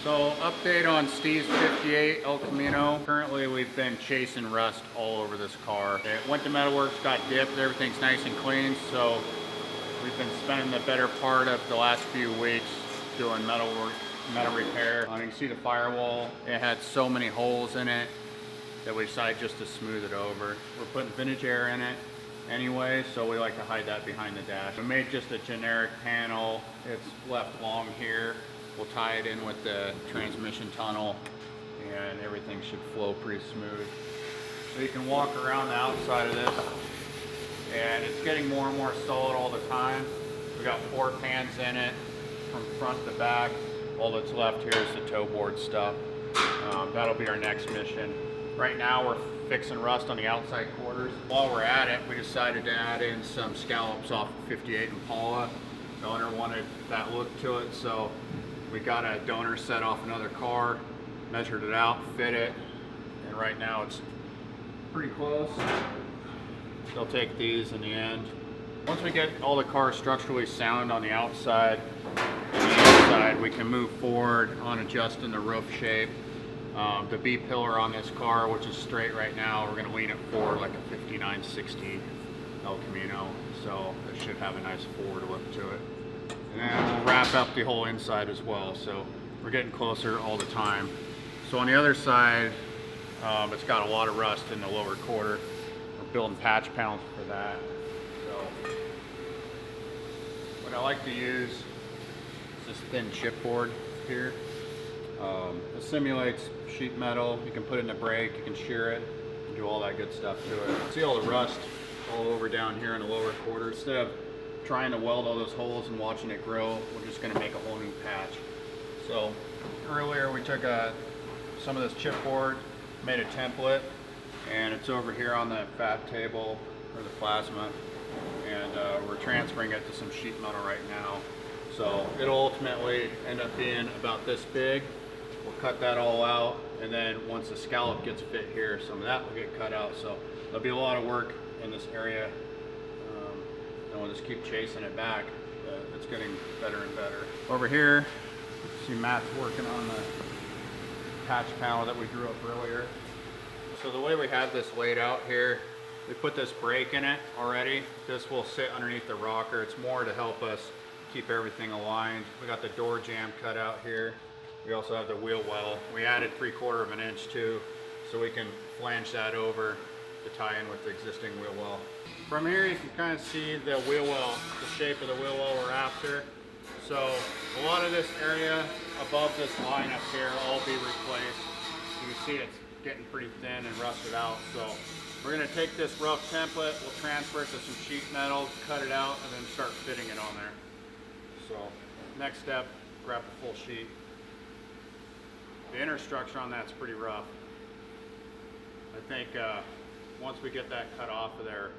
So update on Steve's 58 Elcamino. Currently we've been chasing rust all over this car. It went to Metalworks, got dipped, everything's nice and clean. So we've been spending the better part of the last few weeks doing metal repair. You can see the firewall. It had so many holes in it that we decided just to smooth it over. We're putting vintage air in it anyway, so we like to hide that behind the dash. We made just a generic panel. It's left long here. We'll tie it in with the transmission tunnel and everything should flow pretty smooth. So you can walk around the outside of this and it's getting more and more solid all the time. We got 4 pans in it from front to back. All that's left here is the toe board stuff. That'll be our next mission. Right now we're fixing rust on the outside quarters. While we're at it, we decided to add in some scallops off of 58 Impala. The owner wanted that look to it, so we got a donor set off another car, measured it out, fit it, and right now it's pretty close. They'll take these in the end. Once we get all the cars structurally sound on the outside and the inside, we can move forward on adjusting the roof shape. The B pillar on this car, which is straight right now, we're going to lean it forward like a 5960 Elcamino, so it should have a nice forward look to it. And then we'll wrap up the whole inside as well, so we're getting closer all the time. So on the other side, it's got a lot of rust in the lower quarter. We're building patch panels for that. So what I like to use is this thin chipboard here. It simulates sheet metal. You can put it in a brake, you can shear it, and do all that good stuff to it. See all the rust all over down here in the lower quarter. Instead of trying to weld all those holes and watching it grow, we're just going to make a whole new patch. So earlier we took some of this chipboard, made a template, and it's over here on the fab table or the plasma, and we're transferring it to some sheet metal right now. So it'll ultimately end up being about this big. We'll cut that all out, and then once the scallop gets fit here, some of that will get cut out. So there'll be a lot of work in this area, and we'll just keep chasing it back. It's getting better and better. Over here, see Matt's working on the patch panel that we drew up earlier. So the way we have this laid out here, we put this brake in it already. This will sit underneath the rocker. It's more to help us keep everything aligned. We got the door jamb cut out here. We also have the wheel well. We added 3/4 inch too, so we can flange that over to tie in with the existing wheel well. From here you can kind of see the wheel well, the shape of the wheel well we're after. So a lot of this area above this line up here will all be replaced. You can see it's getting pretty thin and rusted out. So we're going to take this rough template, we'll transfer it to some sheet metal, cut it out, and then start fitting it on there. So next step, grab the full sheet. The inner structure on that's pretty rough. I think once we get that cut off of there,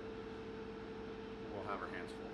we'll have our hands full.